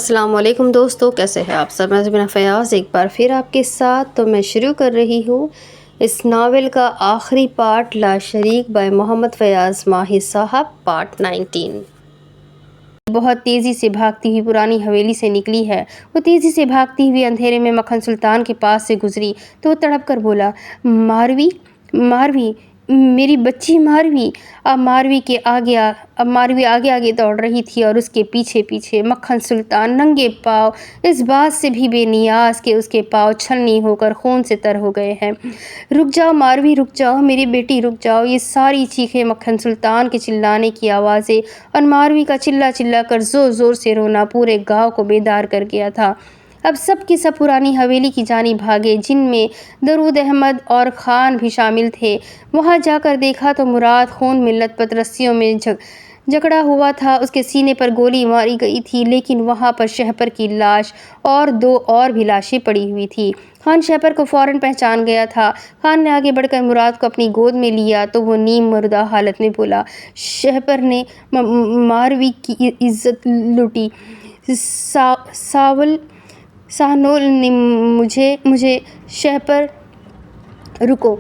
السلام علیکم دوستو، کیسے ہیں آپ سب؟ میں زبینہ فیاض ایک بار پھر آپ کے ساتھ تو میں شروع کر رہی ہوں اس ناول کا آخری پارٹ لا شریک بائی محمد فیاض ماہی صاحب، پارٹ 19۔ بہت تیزی سے بھاگتی ہوئی پرانی حویلی سے نکلی ہے۔ وہ تیزی سے بھاگتی ہوئی اندھیرے میں مکھن سلطان کے پاس سے گزری تو وہ تڑپ کر بولا، ماروی، ماروی، میری بچی ماروی۔ اب ماروی آگے آگے دوڑ رہی تھی اور اس کے پیچھے پیچھے مکھن سلطان ننگے پاؤں، اس بات سے بھی بے نیاز کہ اس کے پاؤں چھلنی ہو کر خون سے تر ہو گئے ہیں۔ رک جاؤ ماروی، رک جاؤ میری بیٹی، رک جاؤ۔ یہ ساری چیخیں، مکھن سلطان کے چلانے کی آوازیں اور ماروی کا چلا چلا کر زور زور سے رونا پورے گاؤں کو بیدار کر گیا تھا۔ اب سب کے سب پرانی حویلی کی جانب بھاگے، جن میں درود احمد اور خان بھی شامل تھے۔ وہاں جا کر دیکھا تو مراد خون میں لت پت رسیوں میں جکڑا ہوا تھا۔ اس کے سینے پر گولی ماری گئی تھی، لیکن وہاں پر شہپر کی لاش اور 2 اور بھی لاشیں پڑی ہوئی تھی۔ خان شہپر کو فوراً پہچان گیا تھا۔ خان نے آگے بڑھ کر مراد کو اپنی گود میں لیا تو وہ نیم مردہ حالت میں بولا، شہپر نے ماروی کی عزت لوٹی، سانول نے مجھے شہپر رکو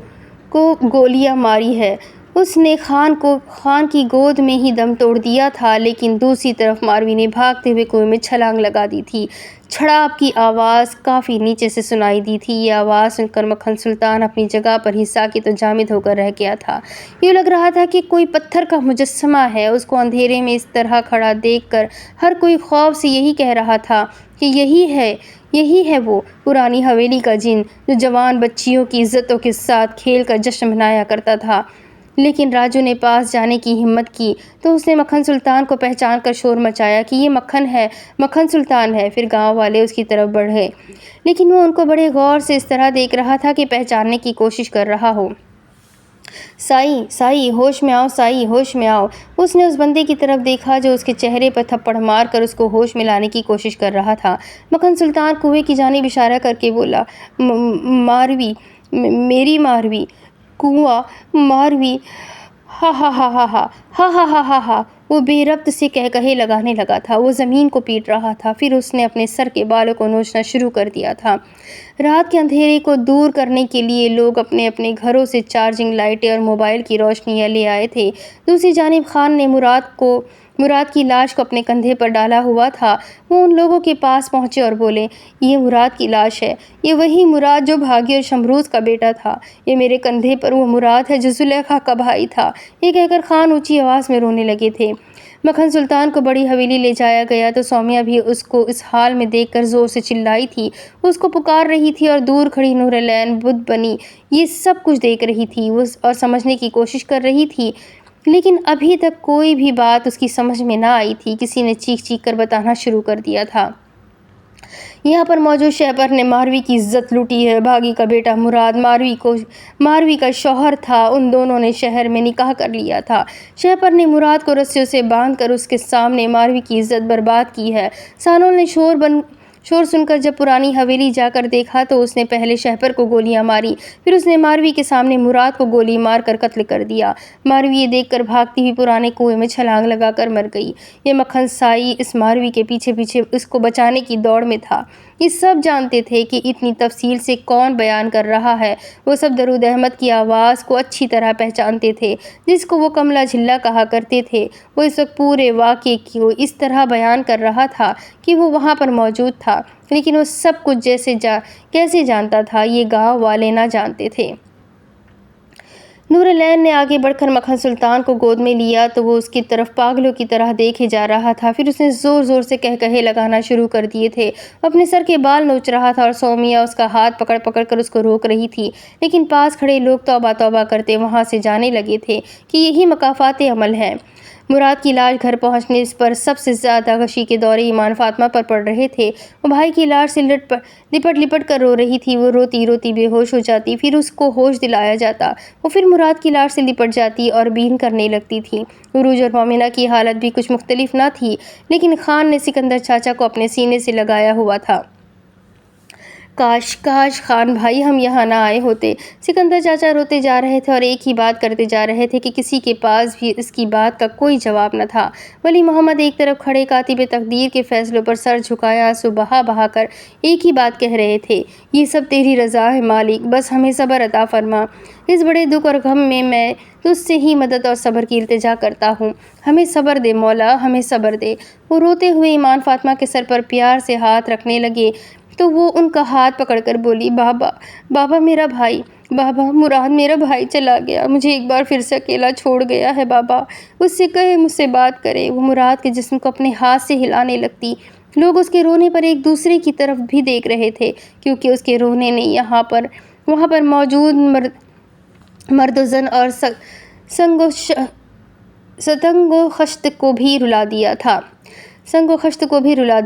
کو گولیاں ماری ہے۔ اس نے خان کی گود میں ہی دم توڑ دیا تھا، لیکن دوسری طرف ماروی نے بھاگتے ہوئے کنویں میں چھلانگ لگا دی تھی۔ چھڑاپ کی آواز کافی نیچے سے سنائی دی تھی۔ یہ آواز سن کر مکھن سلطان اپنی جگہ پر ہی ساکت و جامد ہو کر رہ گیا تھا۔ یوں لگ رہا تھا کہ کوئی پتھر کا مجسمہ ہے۔ اس کو اندھیرے میں اس طرح کھڑا دیکھ کر ہر کوئی خوف سے یہی کہہ رہا تھا کہ یہی ہے وہ پرانی حویلی کا جن جو جوان بچیوں کی عزتوں کے ساتھ کھیل کر جشن منایا کرتا تھا۔ لیکن راجو نے پاس جانے کی ہمت کی تو اس نے مکھن سلطان کو پہچان کر شور مچایا کہ یہ مکھن سلطان ہے۔ پھر گاؤں والے اس کی طرف بڑھے، لیکن وہ ان کو بڑے غور سے اس طرح دیکھ رہا تھا کہ پہچاننے کی کوشش کر رہا ہو۔ سائی، ہوش میں آؤ، سائی، ہوش میں آؤ۔ اس نے اس بندے کی طرف دیکھا جو اس کے چہرے پر تھپڑ مار کر اس کو ہوش میں لانے کی کوشش کر رہا تھا۔ مکھن سلطان کنویں کی جانب اشارہ کر کے بولا، ماروی، میری ماروی۔ کنواں، ماروی، ہا ہا ہا ہا ہا ہا ہا ہا ہا ہا۔ وہ بے ربط سے کہے لگانے لگا تھا۔ وہ زمین کو پیٹ رہا تھا۔ پھر اس نے اپنے سر کے بالوں کو نوچنا شروع کر دیا تھا۔ رات کے اندھیرے کو دور کرنے کے لیے لوگ اپنے اپنے گھروں سے چارجنگ لائٹیں اور موبائل کی روشنیاں لے آئے تھے۔ دوسری جانب خان نے مراد کی لاش کو اپنے کندھے پر ڈالا ہوا تھا۔ وہ ان لوگوں کے پاس پہنچے اور بولے، یہ مراد کی لاش ہے، یہ وہی مراد جو بھاگی اور شمروز کا بیٹا تھا۔ یہ میرے کندھے پر وہ مراد ہے جو زلیخا کا بھائی تھا۔ یہ کہہ کر خان اونچی آواز میں رونے لگے تھے۔ مکھن سلطان کو بڑی حویلی لے جایا گیا تو سومیا بھی اس کو اس حال میں دیکھ کر زور سے چلائی تھی۔ اس کو پکار رہی تھی اور دور کھڑی نورالعین بدھ بنی یہ سب کچھ دیکھ رہی تھی اور سمجھنے کی کوشش کر رہی تھی، لیکن ابھی تک کوئی بھی بات اس کی سمجھ میں نہ آئی تھی۔ کسی نے چیخ چیخ کر بتانا شروع کر دیا تھا، یہاں پر موجود شہپر نے ماروی کی عزت لوٹی ہے۔ بھاگی کا بیٹا مراد ماروی کا شوہر تھا۔ ان دونوں نے شہر میں نکاح کر لیا تھا۔ شہپر نے مراد کو رسیوں سے باندھ کر اس کے سامنے ماروی کی عزت برباد کی ہے۔ سانول نے شور سن کر جب پرانی حویلی جا کر دیکھا تو اس نے پہلے شہپر کو گولیاں ماری، پھر اس نے ماروی کے سامنے مراد کو گولی مار کر قتل کر دیا۔ ماروی یہ دیکھ کر بھاگتی ہوئی پرانے کنویں میں چھلانگ لگا کر مر گئی۔ یہ مکھن سائی اس ماروی کے پیچھے پیچھے اس کو بچانے کی دوڑ میں تھا۔ یہ سب جانتے تھے کہ اتنی تفصیل سے کون بیان کر رہا ہے۔ وہ سب درود احمد کی آواز کو اچھی طرح پہچانتے تھے، جس کو وہ کملا جھلا کہا کرتے تھے۔ وہ اس وقت پورے واقعے کو اس طرح بیان کر رہا تھا کہ وہ وہاں پر موجود تھا، لیکن وہ سب کچھ کیسے جانتا تھا یہ گاؤں والے نہ جانتے تھے۔ نورالعین نے آگے بڑھ کر مکھن سلطان کو گود میں لیا تو وہ اس کی طرف پاگلوں کی طرح دیکھے جا رہا تھا۔ پھر اس نے زور زور سے کہے لگانا شروع کر دیے تھے۔ وہ اپنے سر کے بال نوچ رہا تھا اور سومیا اس کا ہاتھ پکڑ پکڑ کر اس کو روک رہی تھی، لیکن پاس کھڑے لوگ توبہ توبہ کرتے وہاں سے جانے لگے تھے کہ یہی مکافات عمل ہے۔ مراد کی لاش گھر پہنچنے پر سب سے زیادہ غشی کے دورے ایمان فاطمہ پر پڑ رہے تھے۔ وہ بھائی کی لاش سے لپٹ کر رو رہی تھی۔ وہ روتی روتی بے ہوش ہو جاتی، پھر اس کو ہوش دلایا جاتا، وہ پھر مراد کی لاش سے لپٹ جاتی اور بین کرنے لگتی تھی۔ عروج اور مومنہ کی حالت بھی کچھ مختلف نہ تھی، لیکن خان نے سکندر چاچا کو اپنے سینے سے لگایا ہوا تھا۔ کاش کاش خان بھائی ہم یہاں نہ آئے ہوتے۔ سکندر چاچا روتے جا رہے تھے اور ایک ہی بات کرتے جا رہے تھے کہ کسی کے پاس بھی اس کی بات کا کوئی جواب نہ تھا۔ ولی محمد ایک طرف کھڑے کاتب تقدیر کے فیصلوں پر سر جھکائے آنسو بہا بہا کر ایک ہی بات کہہ رہے تھے، یہ سب تیری رضا ہے مالک، بس ہمیں صبر عطا فرما۔ اس بڑے دکھ اور غم میں تجھ سے ہی مدد اور صبر کی التجا کرتا ہوں، ہمیں صبر دے مولا، ہمیں صبر دے۔ وہ روتے ہوئے ایمان فاطمہ کے سر پر پیار سے ہاتھ رکھنے لگے تو وہ ان کا ہاتھ پکڑ کر بولی، بابا میرا بھائی، بابا مراد میرا بھائی چلا گیا، مجھے ایک بار پھر سے اکیلا چھوڑ گیا ہے بابا، اس سے کہے مجھ سے بات کرے۔ وہ مراد کے جسم کو اپنے ہاتھ سے ہلانے لگتی۔ لوگ اس کے رونے پر ایک دوسرے کی طرف بھی دیکھ رہے تھے، کیونکہ اس کے رونے نے وہاں پر موجود مرد و زن اور ستنگ و خشت کو بھی رلا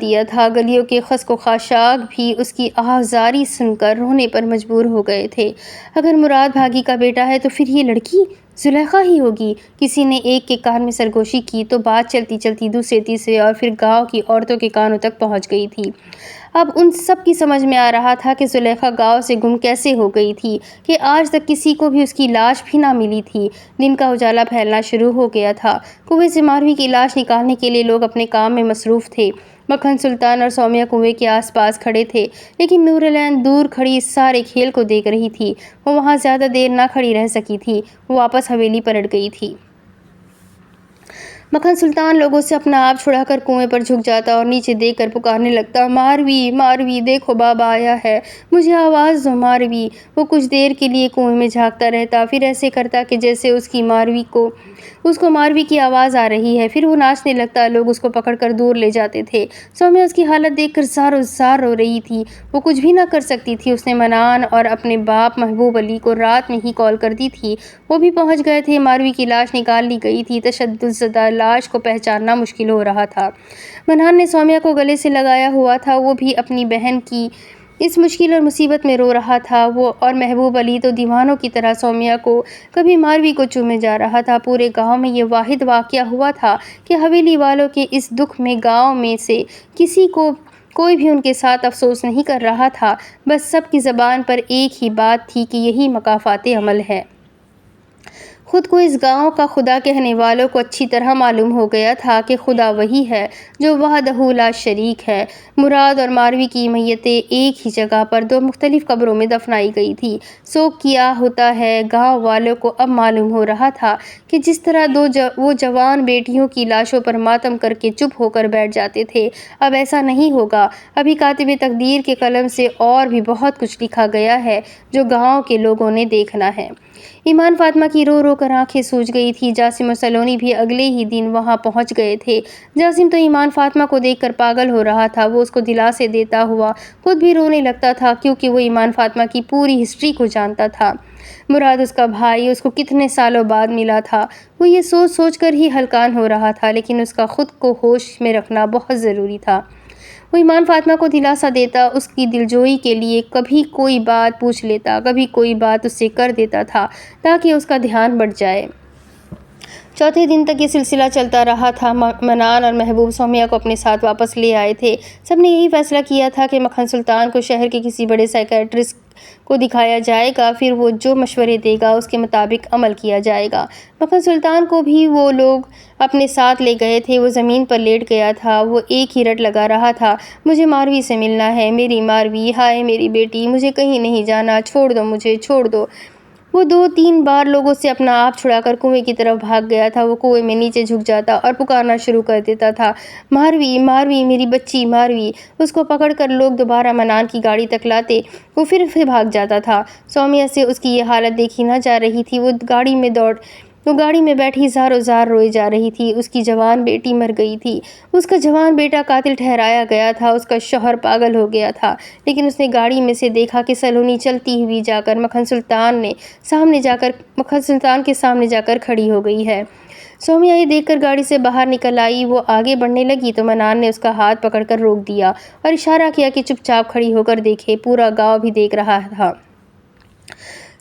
دیا تھا۔ گلیوں کے خس و خاشاک بھی اس کی آہذاری سن کر رونے پر مجبور ہو گئے تھے۔ اگر مراد بھاگی کا بیٹا ہے تو پھر یہ لڑکی زلیخا ہی ہوگی۔ کسی نے ایک کے کان میں سرگوشی کی تو بات چلتی چلتی دوسرے تیسرے اور پھر گاؤں کی عورتوں کے کانوں تک پہنچ گئی تھی۔ اب ان سب کی سمجھ میں آ رہا تھا کہ زلیخا گاؤں سے گم کیسے ہو گئی تھی، کہ آج تک کسی کو بھی اس کی لاش بھی نہ ملی تھی۔ دن کا اجالا پھیلنا شروع ہو گیا تھا۔ کنویں سے ماروی کی لاش نکالنے کے لیے لوگ اپنے کام میں مصروف تھے۔ مکھن سلطان اور سومیہ کنویں کے آس پاس کھڑے تھے، لیکن نور العین دور کھڑی اس سارے کھیل کو دیکھ رہی تھی۔ وہ وہاں زیادہ دیر نہ کھڑی رہ سکی تھی، وہ واپس حویلی پلٹ گئی تھی۔ مکھن سلطان لوگوں سے اپنا آپ چھڑا کر کنویں پر جھک جاتا اور نیچے دیکھ کر پکارنے لگتا، ماروی ماروی، دیکھو بابا آیا ہے، مجھے آواز دو ماروی۔ وہ کچھ دیر کے لیے کنویں میں جھانکتا رہتا، پھر ایسے کرتا کہ جیسے اس کو ماروی کی آواز آ رہی ہے، پھر وہ ناچنے لگتا۔ لوگ اس کو پکڑ کر دور لے جاتے تھے۔ سومیہ اس کی حالت دیکھ کر زاروں زار رو رہی تھی، وہ کچھ بھی نہ کر سکتی تھی۔ اس نے منان اور اپنے باپ محبوب علی کو رات میں ہی کال کر دی تھی، وہ بھی پہنچ گئے تھے۔ ماروی کی لاش نکال لی گئی تھی، تشدد زدہ لاش کو پہچاننا مشکل ہو رہا تھا۔ منان نے سومیہ کو گلے سے لگایا ہوا تھا، وہ بھی اپنی بہن کی اس مشکل اور مصیبت میں رو رہا تھا۔ وہ اور محبوب علی تو دیوانوں کی طرح سومیہ کو کبھی ماروی کو چومے جا رہا تھا۔ پورے گاؤں میں یہ واحد واقعہ ہوا تھا کہ حویلی والوں کے اس دکھ میں گاؤں میں سے کوئی بھی ان کے ساتھ افسوس نہیں کر رہا تھا، بس سب کی زبان پر ایک ہی بات تھی کہ یہی مکافات عمل ہے۔ خود کو اس گاؤں کا خدا کہنے والوں کو اچھی طرح معلوم ہو گیا تھا کہ خدا وہی ہے جو وحدہ لا شریک ہے۔ مراد اور ماروی کی میتیں ایک ہی جگہ پر دو مختلف قبروں میں دفنائی گئی تھیں۔ سوگ کیا ہوتا ہے۔ گاؤں والوں کو اب معلوم ہو رہا تھا کہ جس طرح وہ جوان بیٹیوں کی لاشوں پر ماتم کر کے چپ ہو کر بیٹھ جاتے تھے، اب ایسا نہیں ہوگا۔ ابھی کاتب تقدیر کے قلم سے اور بھی بہت کچھ لکھا گیا ہے جو گاؤں کے لوگوں نے دیکھنا ہے۔ ایمان فاطمہ کی رو رو کر آنکھیں سوج گئی تھی۔ جاسم اور سلونی بھی اگلے ہی دن وہاں پہنچ گئے تھے۔ جاسم تو ایمان فاطمہ کو دیکھ کر پاگل ہو رہا تھا۔ وہ اس کو دلاسے دیتا ہوا خود بھی رونے لگتا تھا، کیونکہ وہ ایمان فاطمہ کی پوری ہسٹری کو جانتا تھا۔ مراد اس کا بھائی اس کو کتنے سالوں بعد ملا تھا، وہ یہ سوچ سوچ کر ہی ہلکان ہو رہا تھا، لیکن اس کا خود کو ہوش میں رکھنا بہت ضروری تھا۔ وہ ایمان فاطمہ کو دلاسا دیتا، اس کی دلجوئی کے لیے کبھی کوئی بات پوچھ لیتا، کبھی کوئی بات اس سے کر دیتا تھا تاکہ اس کا دھیان بڑھ جائے۔ چوتھے دن تک یہ سلسلہ چلتا رہا تھا۔ منان اور محبوب سومیہ کو اپنے ساتھ واپس لے آئے تھے۔ سب نے یہی فیصلہ کیا تھا کہ مکھن سلطان کو شہر کے کسی بڑے سائیکیٹرسٹ کو دکھایا جائے گا، پھر وہ جو مشورے دے گا اس کے مطابق عمل کیا جائے گا۔ مکھن سلطان کو بھی وہ لوگ اپنے ساتھ لے گئے تھے۔ وہ زمین پر لیٹ گیا تھا، وہ ایک ہی رٹ لگا رہا تھا، مجھے ماروی سے ملنا ہے، میری ماروی، ہائے میری بیٹی، مجھے کہیں نہیں جانا، چھوڑ دو مجھے، چھوڑ دو۔ وہ 2-3 بار لوگوں سے اپنا آپ چھڑا کر کنویں کی طرف بھاگ گیا تھا۔ وہ کنویں میں نیچے جھک جاتا اور پکارنا شروع کر دیتا تھا، ماروی ماروی میری بچی ماروی۔ اس کو پکڑ کر لوگ دوبارہ منان کی گاڑی تک لاتے، وہ پھر بھاگ جاتا تھا۔ سومیہ سے اس کی یہ حالت دیکھی نہ جا رہی تھی۔ وہ گاڑی میں بیٹھی زاروں زار روئے جا رہی تھی۔ اس کی جوان بیٹی مر گئی تھی، اس کا جوان بیٹا قاتل ٹھہرایا گیا تھا، اس کا شوہر پاگل ہو گیا تھا، لیکن اس نے گاڑی میں سے دیکھا کہ سلونی چلتی ہوئی جا کر مکھن سلطان کے سامنے جا کر کھڑی ہو گئی ہے۔ سومیہ یہ دیکھ کر گاڑی سے باہر نکل آئی۔ وہ آگے بڑھنے لگی تو منان نے اس کا ہاتھ پکڑ کر روک دیا اور اشارہ کیا کہ چپ چاپ کھڑی ہو کر دیکھے۔ پورا گاؤں بھی دیکھ رہا تھا۔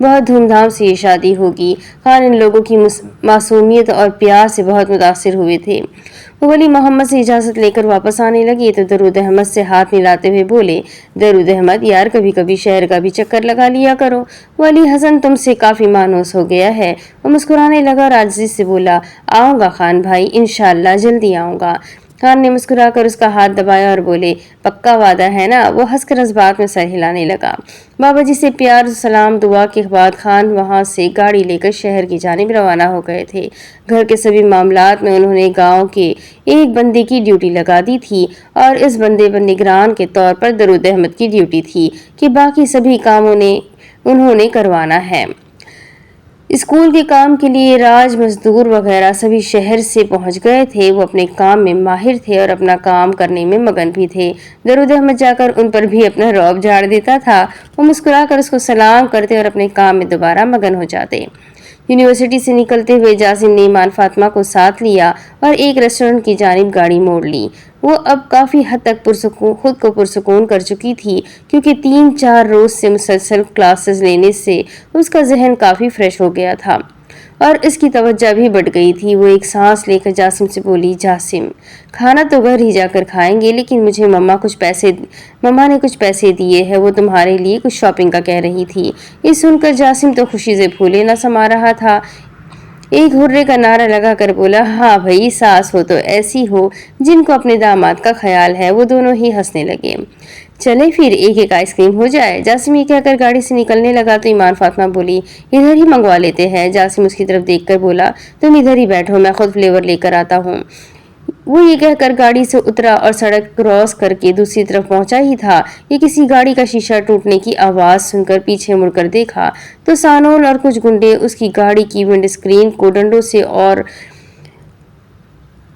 بہت دھوم دھام سے یہ شادی ہوگی۔ خان ان لوگوں کی معصومیت اور پیار سے بہت متاثر ہوئے تھے۔ وہ ولی محمد سے اجازت لے کر واپس آنے لگے تو درود احمد سے ہاتھ ملاتے ہوئے بولے، درود احمد یار کبھی کبھی شہر کا بھی چکر لگا لیا کرو، ولی حسن تم سے کافی مانوس ہو گیا ہے۔ وہ مسکرانے لگا اور عاجزی سے بولا، آؤں گا خان بھائی، انشاءاللہ جلدی آؤں گا۔ خان نے مسکرا کر اس کا ہاتھ دبایا اور بولے، پکا وعدہ ہے نا؟ وہ ہنس کر اس بات میں سر ہلانے لگا۔ بابا جی سے پیار سلام دعا کے بعد خان وہاں سے گاڑی لے کر شہر کی جانب روانہ ہو گئے تھے۔ گھر کے سبھی معاملات میں انہوں نے گاؤں کے ایک بندے کی ڈیوٹی لگا دی تھی اور اس بندے پر نگران کے طور پر درود احمد کی ڈیوٹی تھی کہ باقی سبھی کام انہوں نے کروانا ہے۔ اسکول کے کام کے لیے راج مزدور وغیرہ سبھی شہر سے پہنچ گئے تھے۔ وہ اپنے کام میں ماہر تھے اور اپنا کام کرنے میں مگن بھی تھے۔ درود احمد جا کر ان پر بھی اپنا رعب جھاڑ دیتا تھا۔ وہ مسکرا کر اس کو سلام کرتے اور اپنے کام میں دوبارہ مگن ہو جاتے۔ یونیورسٹی سے نکلتے ہوئے جاسم نے ایمان فاطمہ کو ساتھ لیا اور ایک ریسٹورنٹ کی جانب گاڑی موڑ لی۔ وہ اب کافی حد تک خود کو پرسکون کر چکی تھی کیونکہ 3-4 روز سے مسلسل کلاسز لینے سے اس کا ذہن کافی فریش ہو گیا تھا اور اس کی توجہ بھی بڑھ گئی تھی۔ وہ ایک سانس لے کر جاسم سے بولی، جاسم کھانا تو گھر ہی جا کر کھائیں گے، لیکن مجھے مما نے کچھ پیسے دیے ہیں، وہ تمہارے لیے کچھ شاپنگ کا کہہ رہی تھی۔ یہ سن کر جاسم تو خوشی سے پھولے نہ سما رہا تھا۔ ایک ہرے کا نعرہ لگا کر بولا، ہاں بھائی ساس ہو تو ایسی ہو جن کو اپنے داماد کا خیال ہے۔ وہ دونوں ہی ہنسنے لگے۔ چلے پھر ایک آئس کریم ہو جائے۔ جاسم یہ کہہ کر گاڑی سے نکلنے لگا تو ایمان فاطمہ بولی، ادھر ہی منگوا لیتے ہیں۔ جاسم اس کی طرف دیکھ کر بولا، تم ادھر ہی بیٹھو، میں خود فلیور لے کر آتا ہوں۔ وہ یہ کہہ کر گاڑی سے اترا اور سڑک کراس کر کے دوسری طرف پہنچا ہی تھا کہ کسی گاڑی کا شیشہ ٹوٹنے کی آواز سن کر پیچھے مڑ کر دیکھا تو سانول اور کچھ گنڈے اس کی گاڑی کی ونڈ اسکرین کو ڈنڈوں سے اور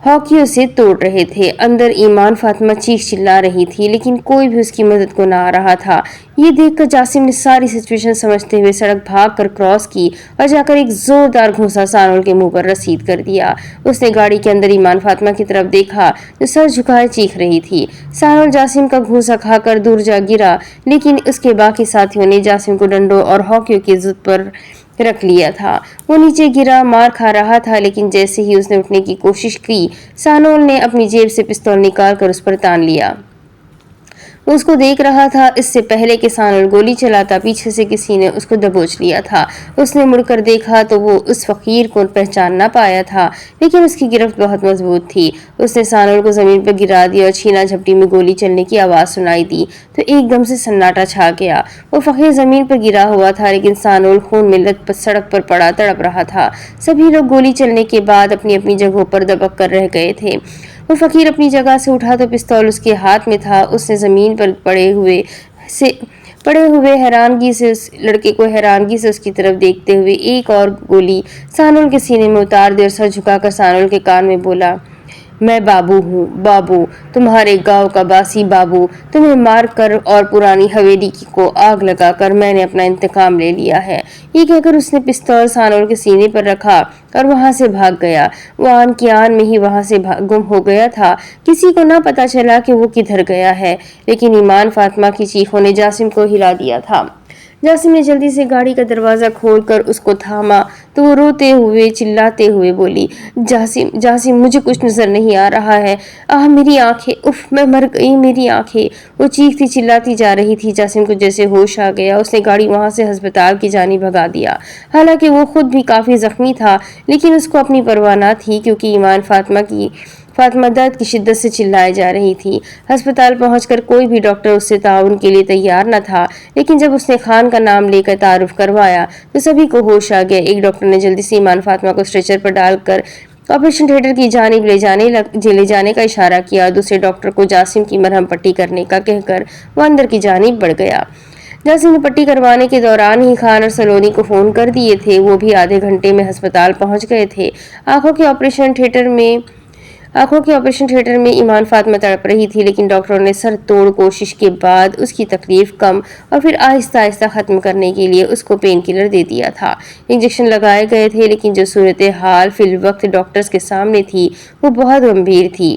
ہاکیوں سے توڑ رہے تھے۔ اندر ایمان فاطمہ چیخ چلا رہی تھی لیکن کوئی بھی اس کی مدد کو نہ آ رہا تھا۔ یہ دیکھ کر جاسم نے ساری سچویشن سمجھتے ہوئے سڑک بھاگ کر کراس کی اور جا کر ایک زوردار گھونسا سانول کے منہ پر رسید کر دیا۔ اس نے گاڑی کے اندر ایمان فاطمہ کی طرف دیکھا جو سر جھکائے چیخ رہی تھی۔ سانول جاسم کا گھونسا کھا کر دور جا گرا لیکن اس کے باقی ساتھیوں نے جاسم کو ڈنڈوں اور ہاکیوں کی ضد پر رکھ لیا تھا۔ وہ نیچے گرا مار کھا رہا تھا لیکن جیسے ہی اس نے اٹھنے کی کوشش کی سانول نے اپنی جیب سے پستول نکال کر اس پر تان لیا۔ وہ اس کو دیکھ رہا تھا۔ اس سے پہلے کہ سانول گولی چلاتا پیچھے سے کسی نے اس کو دبوچ لیا تھا۔ اس نے مڑ کر دیکھا تو وہ اس فقیر کو پہچان نہ پایا تھا لیکن اس کی گرفت بہت مضبوط تھی۔ اس نے سانول کو زمین پر گرا دیا اور چھینا جھپٹی میں گولی چلنے کی آواز سنائی دی تو ایک دم سے سناٹا چھا گیا۔ وہ فقیر زمین پر گرا ہوا تھا لیکن سانول خون میں لت پت سڑک پر پڑا تڑپ رہا تھا۔ سبھی لوگ گولی چلنے کے بعد اپنی اپنی جگہوں پر دبک کر رہ گئے تھے۔ وہ فقیر اپنی جگہ سے اٹھا تو پستول اس کے ہاتھ میں تھا۔ اس نے زمین پر پڑے ہوئے حیرانگی سے اس لڑکے کو حیرانگی سے اس کی طرف دیکھتے ہوئے ایک اور گولی سانول کے سینے میں اتار دی اور سر جھکا کر سانول کے کان میں بولا، میں بابو ہوں، بابو تمہارے گاؤں کا باسی بابو، تمہیں مار کر اور پرانی حویلی کو آگ لگا کر میں نے اپنا انتقام لے لیا ہے۔ یہ کہہ کر اس نے پستول سانول کے سینے پر رکھا اور وہاں سے بھاگ گیا۔ وہ آن کی آن میں ہی وہاں سے گم ہو گیا تھا۔ کسی کو نہ پتا چلا کہ وہ کدھر گیا ہے لیکن ایمان فاطمہ کی چیخوں نے جاسم کو ہلا دیا تھا۔ جاسم نے جلدی سے گاڑی کا دروازہ کھول کر اس کو تھاما تو وہ روتے ہوئے چلاتے ہوئے بولی، جاسم مجھے کچھ نظر نہیں آ رہا ہے، میری آنکھیں، اف میں مر گئی، میری آنکھیں۔ وہ چیختی چلاتی جا رہی تھی۔ جاسم کو جیسے ہوش آ گیا۔ اس نے گاڑی وہاں سے ہسپتال کی جانب بھگا دیا۔ حالانکہ وہ خود بھی کافی زخمی تھا لیکن اس کو اپنی پرواہ نہ تھی کیونکہ ایمان فاطمہ درد کی شدت سے چلائے جا رہی تھی۔ ہسپتال پہنچ کر کوئی بھی ڈاکٹر اس سے تعاون کے لیے تیار نہ تھا لیکن جب اس نے خان کا نام لے کر تعارف کروایا تو سبھی کو ہوش آ گیا۔ ایک ڈاکٹر نے جلدی سے ایمان فاطمہ کو اسٹریچر پر ڈال کر آپریشن تھیٹر کی جانب لے جانے کا اشارہ کیا۔ دوسرے ڈاکٹر کو جاسم کی مرہم پٹی کرنے کا کہہ کر وہ اندر کی جانب بڑھ گیا۔ جاسم نے پٹی کروانے کے دوران ہی خان اور سلونی کو فون کر دیے تھے۔ وہ بھی آدھے گھنٹے میں ہسپتال پہنچ گئے تھے۔ آنکھوں کے آپریشن تھیٹر میں ایمان فاطمہ تڑپ رہی تھی لیکن ڈاکٹروں نے سر توڑ کوشش کے بعد اس کی تکلیف کم اور پھر آہستہ آہستہ ختم کرنے کے لیے اس کو پین کلر دے دیا تھا۔ انجیکشن لگائے گئے تھے لیکن جو صورتحال فی الوقت ڈاکٹرز کے سامنے تھی وہ بہت گمبھیر تھی۔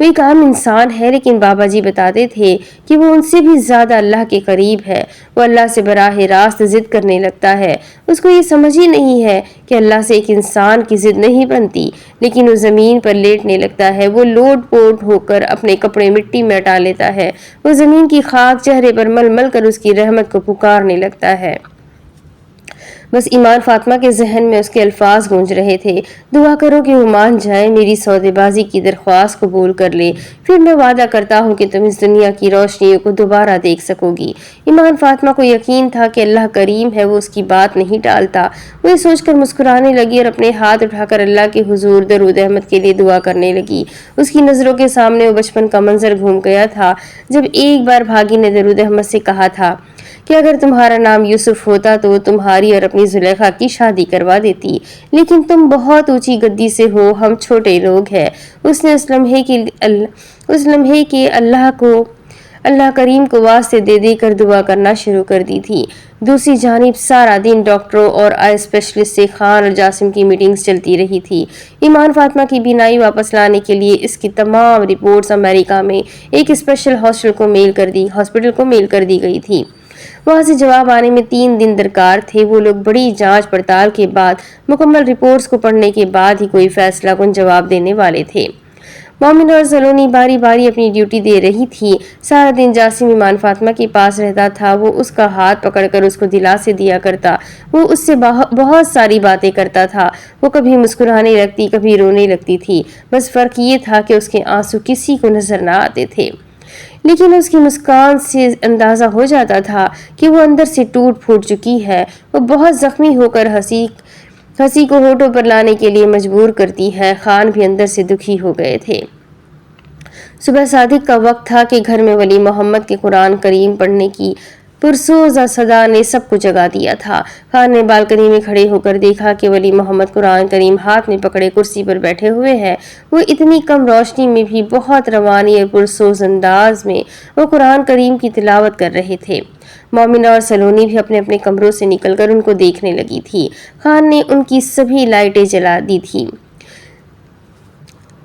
وہ ایک عام انسان ہے، لیکن بابا جی بتاتے تھے کہ وہ ان سے بھی زیادہ اللہ کے قریب ہے۔ وہ اللہ سے براہ راست ضد کرنے لگتا ہے۔ اس کو یہ سمجھ ہی نہیں ہے کہ اللہ سے ایک انسان کی ضد نہیں بنتی، لیکن وہ زمین پر لیٹنے لگتا ہے۔ وہ لوٹ پوٹ ہو کر اپنے کپڑے مٹی میں ہٹا لیتا ہے۔ وہ زمین کی خاک چہرے پر مل مل کر اس کی رحمت کو پکارنے لگتا ہے۔ بس ایمان فاطمہ کے ذہن میں اس کے الفاظ گونج رہے تھے، دعا کرو کہ وہ مان جائے، میری سودے بازی کی درخواست قبول کر لے، پھر میں وعدہ کرتا ہوں کہ تم اس دنیا کی روشنیوں کو دوبارہ دیکھ سکو گی۔ ایمان فاطمہ کو یقین تھا کہ اللہ کریم ہے، وہ اس کی بات نہیں ٹالتا۔ وہ یہ سوچ کر مسکرانے لگی اور اپنے ہاتھ اٹھا کر اللہ کے حضور درود احمد کے لیے دعا کرنے لگی۔ اس کی نظروں کے سامنے وہ بچپن کا منظر گھوم گیا تھا جب ایک بار بھاگی نے درود احمد سے کہا تھا کہ اگر تمہارا نام یوسف ہوتا تو تمہاری اور اپنی زلیخا کی شادی کروا دیتی، لیکن تم بہت اونچی گدی سے ہو، ہم چھوٹے لوگ ہیں۔ اس نے اس لمحے کے اللہ کریم کو واسطے دے دے کر دعا کرنا شروع کر دی تھی۔ دوسری جانب سارا دن ڈاکٹروں اور آئی اسپیشلسٹ سے خان اور جاسم کی میٹنگز چلتی رہی تھی۔ ایمان فاطمہ کی بینائی واپس لانے کے لیے اس کی تمام رپورٹس امریکہ میں ایک اسپیشل ہاسپٹل کو میل کر دی گئی تھی۔ وہاں سے جواب آنے میں 3 دن درکار تھے۔ وہ لوگ بڑی جانچ پڑتال کے بعد، مکمل رپورٹس کو پڑھنے کے بعد ہی کوئی فیصلہ کن جواب دینے والے تھے۔ مومن اور سلونی باری باری اپنی ڈیوٹی دے رہی تھی۔ سارا دن جاسم ایمان فاطمہ کے پاس رہتا تھا۔ وہ اس کا ہاتھ پکڑ کر اس کو دلاسے دیا کرتا، وہ اس سے بہت ساری باتیں کرتا تھا۔ وہ کبھی مسکرانے لگتی، کبھی رونے لگتی تھی، بس فرق یہ تھا کہ اس کے آنسو کسی کو نظر نہ آتے تھے، لیکن اس کی مسکان سے اندازہ ہو جاتا تھا کہ وہ اندر سے ٹوٹ پھوٹ چکی ہے۔ وہ بہت زخمی ہو کر ہنسی کو ہونٹوں پر لانے کے لیے مجبور کرتی ہے۔ خان بھی اندر سے دکھی ہو گئے تھے۔ صبح صادق کا وقت تھا کہ گھر میں ولی محمد کے قرآن کریم پڑھنے کی پرسوز صدا نے سب کو جگا دیا تھا۔ خان نے بالکنی میں کھڑے ہو کر دیکھا کہ ولی محمد قرآن کریم ہاتھ میں پکڑے کرسی پر بیٹھے ہوئے ہیں۔ وہ اتنی کم روشنی میں بھی بہت روانی اور پرسوز انداز میں وہ قرآن کریم کی تلاوت کر رہے تھے۔ مومنہ اور سلونی بھی اپنے اپنے کمروں سے نکل کر ان کو دیکھنے لگی تھی۔ خان نے ان کی سبھی لائٹیں جلا دی تھی،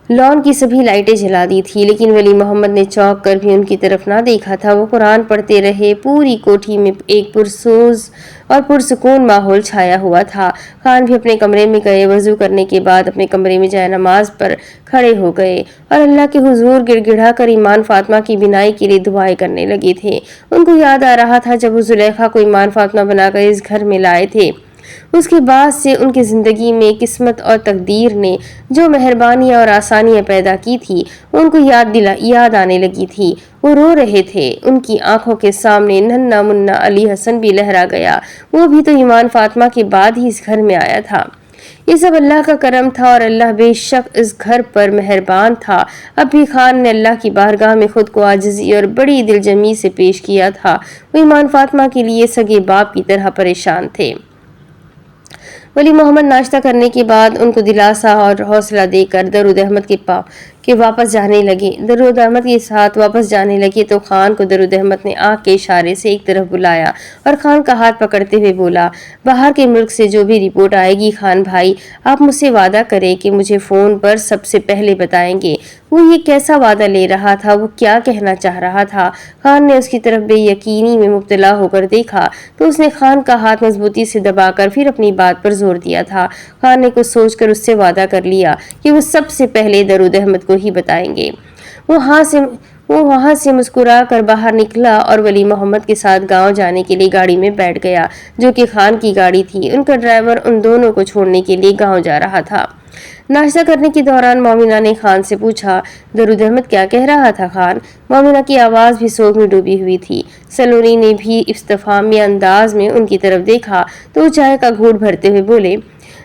لان کی سبھی لائٹیں جلا دی تھی، لیکن ولی محمد نے چونک کر بھی ان کی طرف نہ دیکھا تھا۔ وہ قرآن پڑھتے رہے۔ پوری کوٹھی میں ایک پرسوز اور پرسکون ماحول چھایا ہوا تھا۔ خان بھی اپنے کمرے میں گئے۔ وضو کرنے کے بعد اپنے کمرے میں جائے نماز پر کھڑے ہو گئے اور اللہ کے حضور گڑ گڑا کر ایمان فاطمہ کی بینائی کے لیے دعائیں کرنے لگے تھے۔ ان کو یاد آ رہا تھا جب وہ زلیخا کو ایمان فاطمہ بنا کر اس گھر میں لائے تھے، اس کے بعد سے ان کی زندگی میں قسمت اور تقدیر نے جو مہربانیاں اور آسانیاں پیدا کی تھی، ان کو یاد آنے لگی تھی۔ وہ رو رہے تھے۔ ان کی آنکھوں کے سامنے ننھا منا علی حسن بھی لہرا گیا۔ وہ بھی تو ایمان فاطمہ کے بعد ہی اس گھر میں آیا تھا۔ یہ سب اللہ کا کرم تھا اور اللہ بے شک اس گھر پر مہربان تھا۔ اب بھی خان نے اللہ کی بارگاہ میں خود کو عاجزی اور بڑی دل جمعی سے پیش کیا تھا۔ وہ ایمان فاطمہ کے لیے سگے باپ کی طرح پریشان تھے۔ ولی محمد ناشتہ کرنے کے بعد ان کو دلاسا اور حوصلہ دے کر درود احمد کے واپس جانے لگے تو خان کو درود احمد نے آنکھ کے اشارے سے ایک طرف بلایا اور خان کا ہاتھ پکڑتے ہوئے بولا، باہر کے ملک سے جو بھی رپورٹ آئے گی خان بھائی، آپ مجھ سے وعدہ کریں کہ مجھے فون پر سب سے پہلے بتائیں گے۔ وہ یہ کیسا وعدہ لے رہا تھا؟ وہ کیا کہنا چاہ رہا تھا؟ خان نے اس کی طرف بے یقینی میں مبتلا ہو کر دیکھا تو اس نے خان کا ہاتھ مضبوطی سے دبا کر پھر اپنی بات پر زور دیا تھا۔ خان نے کچھ سوچ کر اس سے وعدہ کر لیا کہ وہ سب سے پہلے درود احمد کو ہی بتائیں گے۔ وہ وہاں سے مسکرا کر باہر نکلا اور ولی محمد کے ساتھ گاؤں جانے کے لیے گاڑی میں بیٹھ گیا، جو کہ خان کی گاڑی تھی۔ ان کا ڈرائیور ان دونوں کو چھوڑنے کے لیے گاؤں جا رہا تھا۔ ناشتہ کرنے کے دوران مومنہ نے خان سے پوچھا، درود احمد کیا کہہ رہا تھا خان؟ مومنہ کی آواز بھی سوگ میں ڈوبی ہوئی تھی۔ سلونی نے بھی استفہامی انداز میں ان کی طرف دیکھا تو وہ چائے کا گھونٹ بھرتے ہوئے بولے،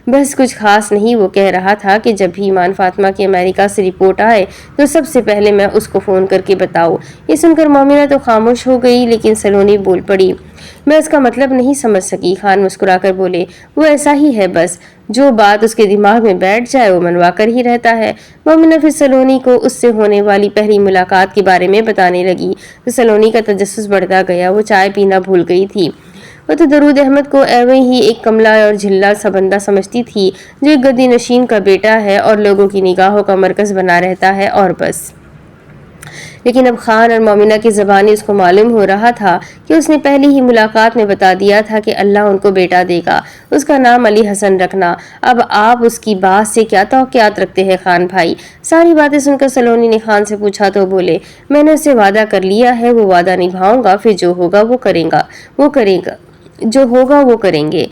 بس کچھ خاص نہیں، وہ کہہ رہا تھا کہ جب بھی ایمان فاطمہ کی امریکہ سے رپورٹ آئے تو سب سے پہلے میں اس کو فون کر کے بتاؤں۔ یہ سن کر مومنہ تو خاموش ہو گئی، لیکن سلونی بول پڑی، میں اس کا مطلب نہیں سمجھ سکی۔ خان مسکرا کر بولے، وہ ایسا ہی ہے، بس جو بات اس کے دماغ میں بیٹھ جائے وہ منوا کر ہی رہتا ہے۔ مومنہ پھر سلونی کو اس سے ہونے والی پہلی ملاقات کے بارے میں بتانے لگی تو سلونی کا تجسس بڑھتا گیا۔ وہ چائے پینا بھول گئی تھی۔ وہ تو درود احمد کو ایویں ہی ایک کملا اور جھلا سا بندہ سمجھتی تھی جو ایک گدی نشین کا بیٹا ہے اور لوگوں کی نگاہوں کا مرکز بنا رہتا ہے، اور بس۔ لیکن اب خان اور مومنہ کی زبانی اس کو معلوم ہو رہا تھا کہ اس نے پہلی ہی ملاقات میں بتا دیا تھا کہ اللہ ان کو بیٹا دے گا، اس کا نام علی حسن رکھنا۔ اب آپ اس کی بات سے کیا توقعات رکھتے ہیں خان بھائی؟ ساری باتیں سن کر سلونی نے خان سے پوچھا تو بولے، میں نے اس سے وعدہ کر لیا ہے، وہ وعدہ نبھاؤں گا، پھر جو ہوگا وہ کریں گے۔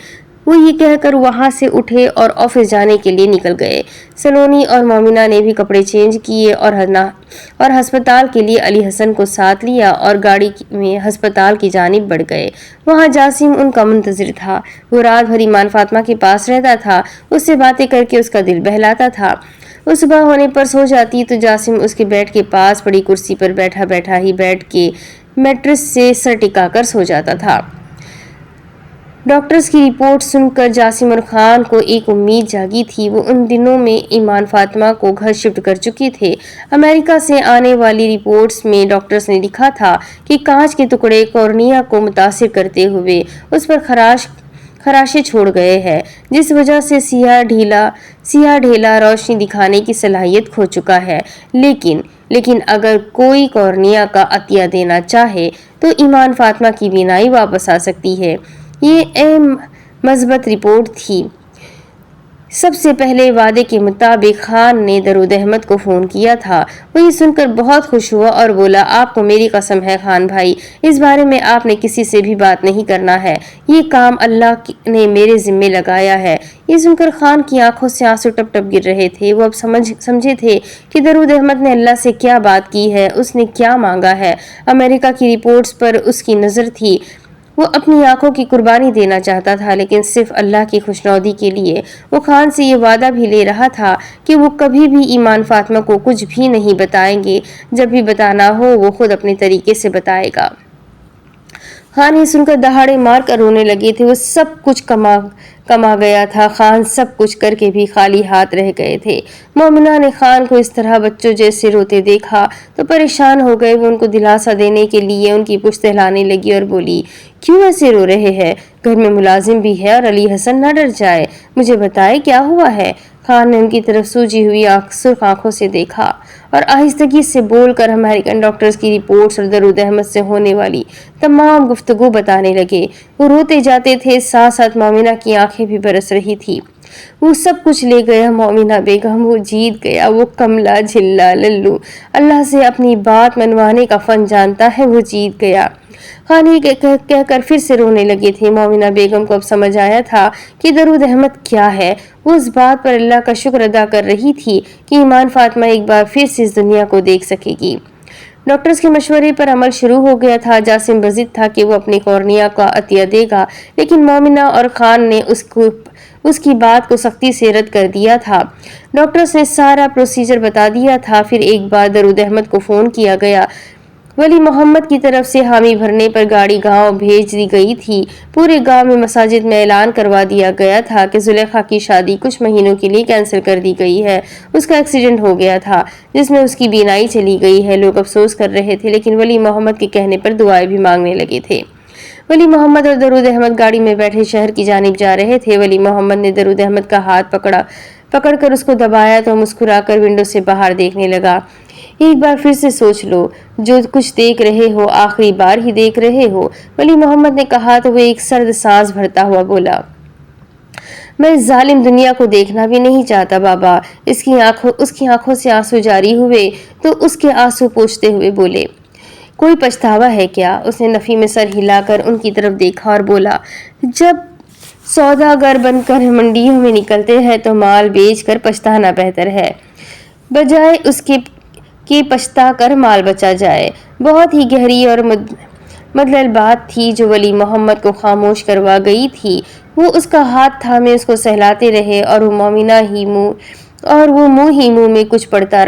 وہ یہ کہہ کر وہاں سے اٹھے اور آفس جانے کے لیے نکل گئے۔ سلونی اور مومنہ نے بھی کپڑے چینج کیے اور ہسپتال کے لیے علی حسن کو ساتھ لیا اور گاڑی میں ہسپتال کی جانب بڑھ گئے۔ وہاں جاسم ان کا منتظر تھا۔ وہ رات بھر ایمان فاطمہ کے پاس رہتا تھا، اس سے باتیں کر کے اس کا دل بہلاتا تھا۔ وہ صبح ہونے پر سو جاتی تو جاسم اس کے بیڈ کے پاس پڑی کرسی پر بیٹھا ہی بیڈ کے میٹرس سے سر ٹکا کر سو جاتا تھا۔ ڈاکٹرز کی رپورٹ سن کر جاسم اور خان کو ایک امید جاگی تھی۔ وہ ان دنوں میں ایمان فاطمہ کو گھر شفٹ کر چکے تھے۔ امریکہ سے آنے والی رپورٹس میں ڈاکٹرز نے لکھا تھا کہ کانچ کے ٹکڑے کورنیا کو متاثر کرتے ہوئے اس پر خراشیں چھوڑ گئے ہیں، جس وجہ سے سیاہ ڈھیلا روشنی دکھانے کی صلاحیت کھو چکا ہے۔ لیکن اگر کوئی کورنیا کا عطیہ دینا چاہے تو ایمان فاطمہ کی بینائی واپس آ سکتی ہے۔ یہ مثبت رپورٹ تھی۔ سب سے پہلے وعدے کے مطابق خان نے درود احمد کو فون کیا تھا۔ وہ یہ سن کر بہت خوش ہوا اور بولا، آپ کو میری قسم ہے خان بھائی، اس بارے میں آپ نے کسی سے بھی بات نہیں کرنا ہے، یہ کام اللہ نے میرے ذمے لگایا ہے۔ یہ سن کر خان کی آنکھوں سے آنسو ٹپ ٹپ گر رہے تھے۔ وہ اب سمجھے تھے کہ درود احمد نے اللہ سے کیا بات کی ہے، اس نے کیا مانگا ہے۔ امریکہ کی رپورٹس پر اس کی نظر تھی۔ وہ اپنی آنکھوں کی قربانی دینا چاہتا تھا، لیکن صرف اللہ کی خوشنودی کے لیے۔ وہ خان سے یہ وعدہ بھی لے رہا تھا کہ وہ کبھی بھی ایمان فاطمہ کو کچھ بھی نہیں بتائیں گے، جب بھی بتانا ہو وہ خود اپنے طریقے سے بتائے گا۔ خان یہ سن کر دہاڑے مار کر رونے لگے تھے۔ وہ سب کچھ کما گیا تھا، خان سب کچھ کر کے بھی خالی ہاتھ رہ گئے تھے۔ مومنہ نے خان کو اس طرح بچوں جیسے روتے دیکھا تو پریشان ہو گئے۔ وہ ان کو دلاسا دینے کے لیے ان کی پشت ہلانے لگی اور بولی، کیوں ایسے رو رہے ہیں؟ گھر میں ملازم بھی ہے اور علی حسن نہ ڈر جائے، مجھے بتائے کیا ہوا ہے؟ خان نے ان کی طرف سوجی ہوئی سرخ آنکھوں سے دیکھا اور آہستگی سے بول کر امریکن ڈاکٹرز کی رپورٹس اور درود احمد سے ہونے والی تمام گفتگو بتانے لگے۔ وہ روتے جاتے تھے، ساتھ ساتھ مومنہ کی آنکھیں بھی برس رہی تھی۔ وہ سب کچھ لے گیا مومنہ بیگم، وہ جیت گیا، وہ کملا جھلا للو اللہ سے اپنی بات منوانے کا فن جانتا ہے، وہ جیت گیا۔ خان یہ کہہ کر پھر سے رونے لگے تھے۔ مومنہ بیگم کو اب سمجھ آیا تھا کہ درود احمد کیا ہے۔ وہ اس بات پر اللہ کا شکر ادا کر رہی تھی کہ ایمان فاطمہ ایک بار پھر سے اس دنیا کو دیکھ سکے گی۔ ڈاکٹرز کے مشورے پر عمل شروع ہو گیا تھا۔ جاسم بضد تھا کہ وہ اپنی کورنیا کا عطیہ دے گا، لیکن مومنہ اور خان نے اس کی بات کو سختی سے رد کر دیا تھا۔ ڈاکٹرز نے سارا پروسیجر بتا دیا تھا۔ پھر ایک بار درود احمد کو فون کیا گیا۔ ولی محمد کی طرف سے حامی بھرنے پر گاڑی گاؤں بھیج دی گئی تھی۔ پورے گاؤں میں مساجد میں اعلان کروا دیا گیا تھا کہ زلیخا کی شادی کچھ مہینوں کے لیے کینسل کر دی گئی ہے۔ اس کا ایکسیڈنٹ ہو گیا تھا جس میں اس کی بینائی چلی گئی ہے۔ لوگ افسوس کر رہے تھے، لیکن ولی محمد کے کہنے پر دعائیں بھی مانگنے لگے تھے۔ ولی محمد اور درود احمد گاڑی میں بیٹھے شہر کی جانب جا رہے تھے۔ ولی محمد نے درود احمد کا ہاتھ پکڑ کر اس کو دبایا تو مسکرا کر ونڈو سے باہر دیکھنے لگا۔ ایک بار پھر سے سوچ لو، جو کچھ دیکھ رہے ہو آخری بار ہی دیکھ رہے ہو، ولی محمد نے کہا تو وہ ایک سرد سانس بھرتا ہوا بولا، میں اس ظالم دنیا کو دیکھنا بھی نہیں چاہتا بابا۔ اس کی آنکھوں سے آنسو جاری ہوئے تو اس کے آنسو پوچھتے ہوئے بولے، کوئی پچھتاوا ہے کیا؟ اس نے نفی میں سر ہلا کر ان کی طرف دیکھا اور بولا، جب سوداگر بن کر منڈیوں میں نکلتے ہیں تو مال بیچ کر پچھتانا بہتر ہے، بجائے اس کے پچھتا کر مال بچا جائے۔ بہت ہی گہری اور مدلل بات تھی جو ولی محمد کو خاموش کروا گئی تھی۔ وہ اس کا ہاتھ تھامے اس کو سہلاتے رہے اور وہ منہ ہی منہ میں کچھ پڑھتا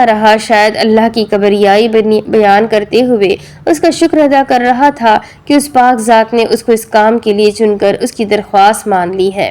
رہا، شاید اللہ کی کبریائی بیان کرتے ہوئے اس کا شکر ادا کر رہا تھا کہ اس پاک ذات نے اس کو اس کام کے لیے چن کر اس کی درخواست مان لی ہے۔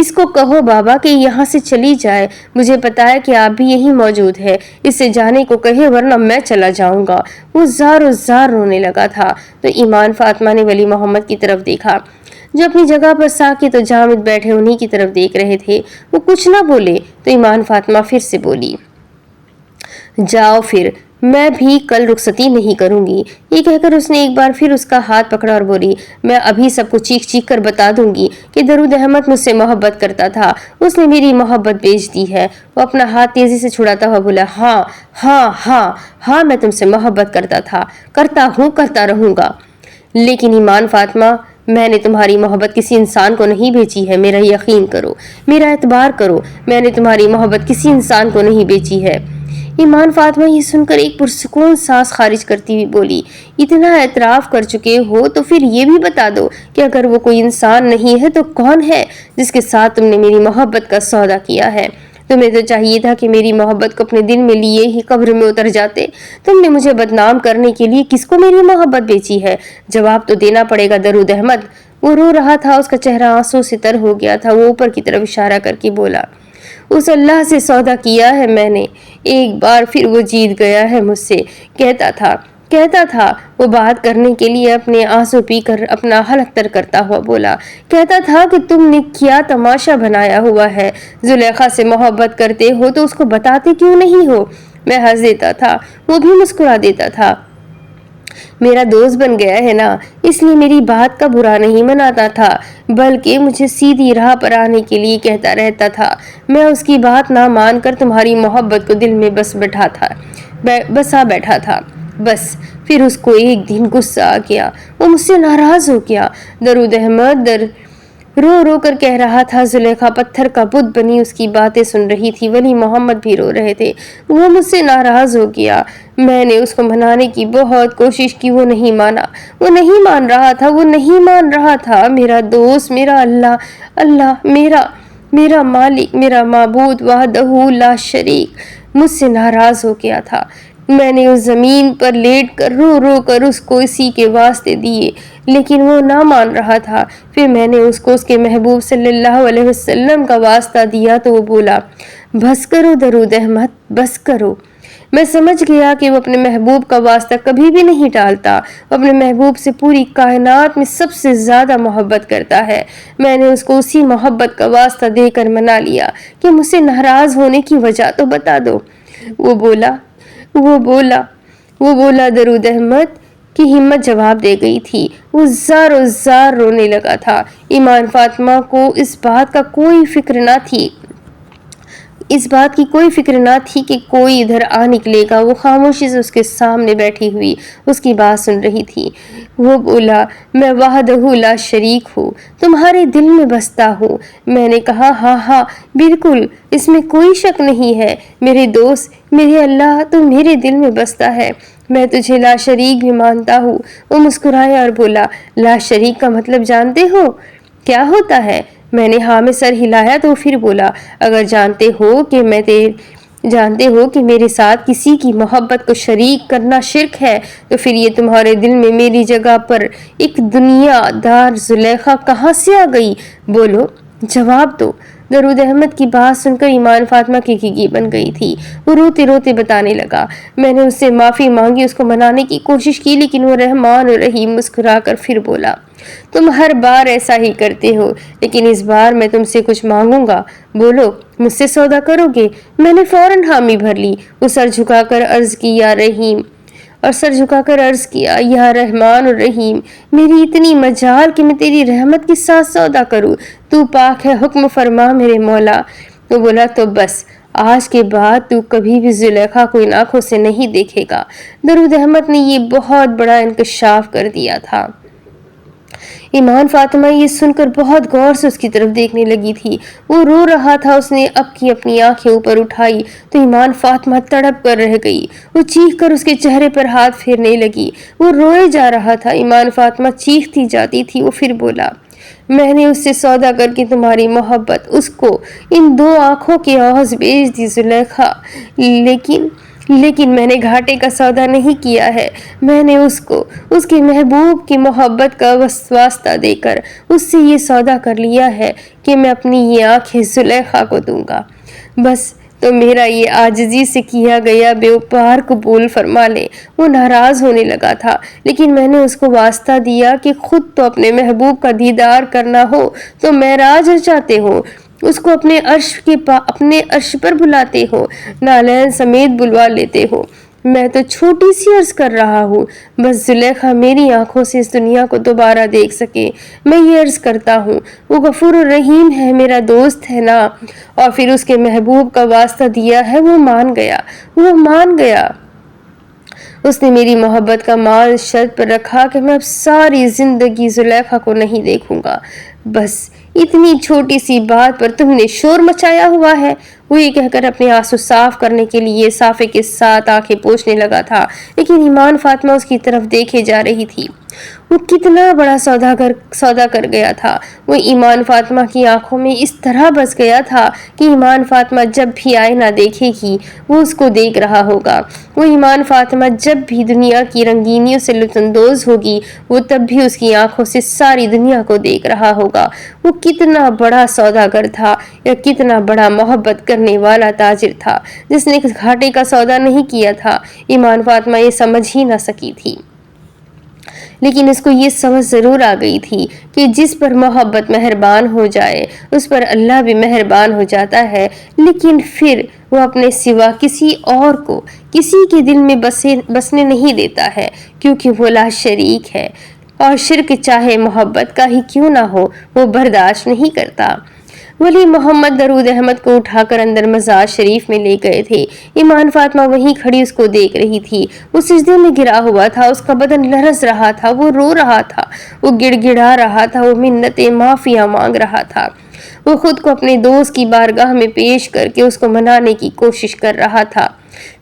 اس کو کہو بابا کہ یہاں سے چلی جائے، مجھے پتا ہے کہ آپ بھی یہی موجود ہے، اس سے جانے کو کہے ورنہ میں چلا جاؤں گا۔ وہ زار زار رونے لگا تھا تو ایمان فاطمہ نے ولی محمد کی طرف دیکھا جو اپنی جگہ پر ساکت و جامد بیٹھے انہی کی طرف دیکھ رہے تھے۔ وہ کچھ نہ بولے تو ایمان فاطمہ پھر سے بولی، جاؤ پھر، میں بھی کل رخصتی نہیں کروں گی۔ یہ کہہ کر اس نے ایک بار پھر اس کا ہاتھ پکڑا اور بولی، میں ابھی سب کو چیخ چیخ کر بتا دوں گی کہ درود احمد مجھ سے محبت کرتا تھا، اس نے میری محبت بیچ دی ہے۔ وہ اپنا ہاتھ تیزی سے چھڑاتا ہوا بولا، ہاں ہاں ہاں ہاں میں تم سے محبت کرتا تھا، کرتا ہوں، کرتا رہوں گا۔ لیکن ایمان فاطمہ، میں نے تمہاری محبت کسی انسان کو نہیں بیچی ہے، میرا یقین کرو، میرا اعتبار کرو، میں نے تمہاری محبت کسی انسان کو نہیں بیچی ہے۔ ایمان فاطمہ یہ سن کر ایک پرسکون سانس خارج کرتی ہوئی بولی، اتنا اعتراف کر چکے ہو تو پھر یہ بھی بتا دو کہ اگر وہ کوئی انسان نہیں ہے تو کون ہے جس کے ساتھ تم نے میری محبت کا سودا کیا ہے؟ تمہیں تو چاہیے تھا کہ میری محبت کو اپنے دل میں لیے ہی قبر میں اتر جاتے۔ تم نے مجھے بدنام کرنے کے لیے کس کو میری محبت بیچی ہے؟ جواب تو دینا پڑے گا درود احمد۔ وہ رو رہا تھا، اس کا چہرہ آنسوں سے تر ہو گیا تھا۔ وہ اوپر کی طرف اشارہ کر کے بولا، اس اللہ سے سودا کیا ہے میں نے، ایک بار پھر وہ جیت گیا ہے مجھ سے۔ کہتا تھا وہ بات کرنے کے لیے اپنے آنسو پی کر اپنا حلق تر کرتا ہوا بولا، کہتا تھا کہ تم نے کیا تماشا بنایا ہوا ہے، زلیخا سے محبت کرتے ہو تو اس کو بتاتے کیوں نہیں ہو؟ میں ہنس دیتا تھا، وہ بھی مسکرا دیتا تھا۔ میرا دوست بن گیا ہے نا، اس لیے میری بات کا برا نہیں مناتا تھا، بلکہ مجھے سیدھی راہ پر آنے کے لیے کہتا رہتا تھا۔ میں اس کی بات نہ مان کر تمہاری محبت کو دل میں بسا بیٹھا تھا۔ بس پھر اس کو ایک دن غصہ آ گیا، وہ مجھ سے ناراض ہو گیا۔ درود احمد رو رو کر کہہ رہا تھا، زلیخا پتھر کا بت بنی اس کی باتیں سن رہی تھی، ولی محمد بھی رو رہے تھے۔ وہ مجھ سے ناراض ہو گیا، میں نے اس کو منانے کی بہت کوشش کی، وہ نہیں مانا، وہ نہیں مان رہا تھا۔ میرا دوست، میرا اللہ، میرا مالک، میرا معبود وحدہ لا شریک مجھ سے ناراض ہو گیا تھا۔ میں نے اس زمین پر لیٹ کر رو رو کر اس کو اسی کے واسطے دیے، لیکن وہ نہ مان رہا تھا۔ پھر میں نے اس کو اس کے محبوب صلی اللہ علیہ وسلم کا واسطہ دیا تو وہ بولا، بس کرو درود احمد، بس کرو۔ میں سمجھ گیا کہ وہ اپنے محبوب کا واسطہ کبھی بھی نہیں ٹالتا، وہ اپنے محبوب سے پوری کائنات میں سب سے زیادہ محبت کرتا ہے۔ میں نے اس کو اسی محبت کا واسطہ دے کر منا لیا کہ مجھ سے ناراض ہونے کی وجہ تو بتا دو۔ وہ بولا درود احمد کی ہمت جواب دے گئی تھی۔ وہ زار و زار رونے لگا تھا۔ ایمان فاطمہ کو اس بات کی کوئی فکر نہ تھی کہ کوئی ادھر آ نکلے گا۔ وہ خاموشی سے اس کے سامنے بیٹھی ہوئی اس کی بات سن رہی تھی۔ وہ بولا، میں وحدہ لا شریک ہوں، تمہارے دل میں بستا ہوں۔ میں نے کہا، ہاں بالکل، اس میں کوئی شک نہیں ہے میرے دوست، میرے اللہ تو میرے دل میں بستا ہے، میں تجھے لا شریک بھی مانتا ہوں۔ وہ مسکرایا اور بولا، لا شریک کا مطلب جانتے ہو کیا ہوتا ہے؟ میں نے ہاں میں سر ہلایا تو پھر بولا، اگر جانتے ہو کہ میرے ساتھ کسی کی محبت کو شریک کرنا شرک ہے تو پھر یہ تمہارے دل میں میری جگہ پر ایک دنیا دار زلیخا کہاں سے آ گئی؟ بولو، جواب دو۔ درود احمد کی بات سن کر ایمان فاطمہ کی گھگی بن گئی تھی۔ وہ روتے روتے بتانے لگا، میں نے اس سے معافی مانگی، اس کو منانے کی کوشش کی، لیکن وہ رحمان اور رحیم مسکرا کر پھر بولا، تم ہر بار ایسا ہی کرتے ہو، لیکن اس بار میں تم سے کچھ مانگوں گا، بولو مجھ سے سودا کرو گے؟ میں نے فوراً حامی بھر لی۔ وہ سر جھکا کر عرض کیا، یا رحمان الرحیم، میری اتنی مجال کہ میں تیری رحمت کے ساتھ سودا کروں، تو پاک ہے، حکم فرما میرے مولا۔ وہ بولا، تو بس آج کے بعد تو کبھی بھی زلیخا کو ان آنکھوں سے نہیں دیکھے گا۔ درود احمد نے یہ بہت بڑا انکشاف کر دیا تھا۔ ایمان فاطمہ یہ سن کر بہت غور سے اس کی طرف دیکھنے لگی تھی۔ وہ رو رہا تھا، اس نے اپنی آنکھیں اوپر اٹھائی تو ایمان فاطمہ تڑپ کر رہ گئی۔ وہ چیخ کر اس کے چہرے پر ہاتھ پھیرنے لگی۔ وہ روئے جا رہا تھا، ایمان فاطمہ چیختی جاتی تھی۔ وہ پھر بولا، میں نے اس سے سودا کر کے تمہاری محبت اس کو ان دو آنکھوں کے عوض بیچ دی زلیخا، لیکن میں نے گھاٹے کا سودا نہیں کیا ہے۔ میں نے اس کو اس کے محبوب کی محبت کا واسطہ دے کر اس سے یہ سودا کر لیا ہے کہ میں اپنی یہ آنکھیں زلیخا کو دوں گا۔ بس تو میرا یہ عاجزی سے کیا گیا بے اپار قبول فرما لے۔ وہ ناراض ہونے لگا تھا، لیکن میں نے اس کو واسطہ دیا کہ خود تو اپنے محبوب کا دیدار کرنا ہو تو معراج رچاتے ہو، اس کو اپنے عرش پر بلاتے ہو، نالین سمیت بلوا لیتے ہو۔ میں تو چھوٹی سی عرض کر رہا ہوں، بس زلیخا میری آنکھوں سے اس دنیا کو دوبارہ دیکھ سکے۔ میں یہ عرض کرتا ہوں، وہ غفور الرحیم ہے، میرا دوست ہے نا۔ اور پھر اس کے محبوب کا واسطہ دیا ہے، وہ مان گیا۔ اس نے میری محبت کا مال شرط پر رکھا کہ میں اب ساری زندگی زلیخا کو نہیں دیکھوں گا۔ بس اتنی چھوٹی سی بات پر تم نے شور مچایا ہوا ہے۔ وہ یہ کہہ کر اپنے آنسو صاف کرنے کے لیے صافے کے ساتھ آنکھیں پوچھنے لگا تھا، لیکن ایمان فاطمہ اس کی طرف دیکھے جا رہی تھی۔ وہ کتنا بڑا سودا کر گیا تھا۔ وہ ایمان فاطمہ کی آنکھوں میں اس طرح بس گیا تھا کہ ایمان فاطمہ جب بھی آئینہ دیکھے گی وہ اس کو دیکھ رہا ہوگا۔ وہ ایمان فاطمہ جب بھی دنیا کی رنگینیوں سے لطف اندوز ہوگی وہ تب بھی اس کی آنکھوں سے ساری دنیا کو دیکھ رہا ہوگا۔ وہ کتنا بڑا سوداگر تھا، یا کتنا بڑا محبت کرنے والا تاجر تھا جس نے گھاٹے کا سودا نہیں کیا تھا۔ ایمان فاطمہ یہ سمجھ ہی نہ سکی تھی، لیکن اس کو یہ سمجھ ضرور آ گئی تھی کہ جس پر محبت مہربان ہو جائے اس پر اللہ بھی مہربان ہو جاتا ہے، لیکن پھر وہ اپنے سوا کسی اور کو کسی کے دل میں بسنے نہیں دیتا ہے، کیونکہ وہ لا شریک ہے اور شرک چاہے محبت کا ہی کیوں نہ ہو وہ برداشت نہیں کرتا۔ ولی محمد درود احمد کو اٹھا کر اندر مزار شریف میں لے گئے تھے۔ ایمان فاطمہ وہیں کھڑی اس کو دیکھ رہی تھی۔ وہ سجدے میں گرا ہوا تھا، اس کا بدن لرز رہا تھا، وہ رو رہا تھا، وہ گڑ گڑا رہا تھا، وہ منتیں معافیاں مانگ رہا تھا۔ وہ خود کو اپنے دوست کی بارگاہ میں پیش کر کے اس کو منانے کی کوشش کر رہا تھا۔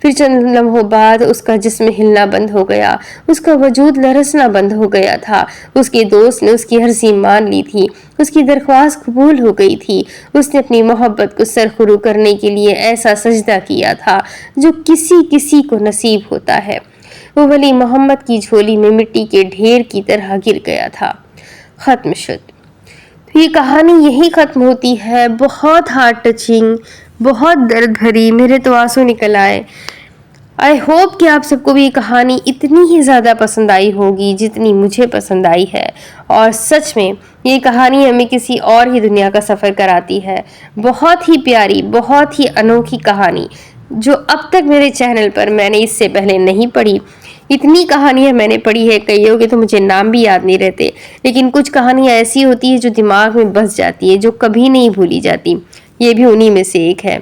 پھر چند لمحوں بعد اس کا جسم ہلنا بند ہو گیا، اس کا وجود لرزنا بند ہو گیا تھا۔ اس کے دوست نے اس کی عرضی مان لی تھی، اس کی درخواست قبول ہو گئی تھی۔ اس نے اپنی محبت کو سرخرو کرنے کے لیے ایسا سجدہ کیا تھا جو کسی کو نصیب ہوتا ہے۔ وہ ولی محمد کی جھولی میں مٹی کے ڈھیر کی طرح گر گیا تھا۔ ختم شد۔ یہ کہانی یہی ختم ہوتی ہے۔ بہت ہارٹ ٹچنگ، بہت درد بھری، میرے تو آنسو نکل آئے۔ آئی ہوپ کہ آپ سب کو بھی یہ کہانی اتنی ہی زیادہ پسند آئی ہوگی جتنی مجھے پسند آئی ہے، اور سچ میں یہ کہانی ہمیں کسی اور ہی دنیا کا سفر کراتی ہے۔ بہت ہی پیاری، بہت ہی انوکھی کہانی جو اب تک میرے چینل پر میں نے اس سے پہلے نہیں پڑھی۔ اتنی کہانیاں میں نے پڑھی ہے، کئیوں کے تو مجھے نام بھی یاد نہیں رہتے، لیکن کچھ کہانیاں ایسی ہوتی ہیں جو دماغ میں بس جاتی ہے، جو کبھی نہیں بھولی جاتی۔ یہ بھی انہی میں سے ایک ہے۔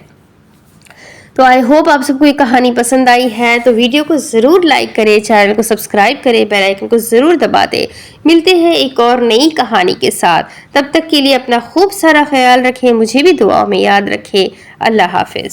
تو آئی ہوپ آپ سب کو یہ کہانی پسند آئی ہے، تو ویڈیو کو ضرور لائک کریں، چینل کو سبسکرائب کریں، بیل آئیکن کو ضرور دبا دیں۔ ملتے ہیں ایک اور نئی کہانی کے ساتھ، تب تک کے لیے اپنا خوب سارا خیال رکھیں، مجھے بھی دعاؤں میں یاد رکھیں۔ اللہ حافظ۔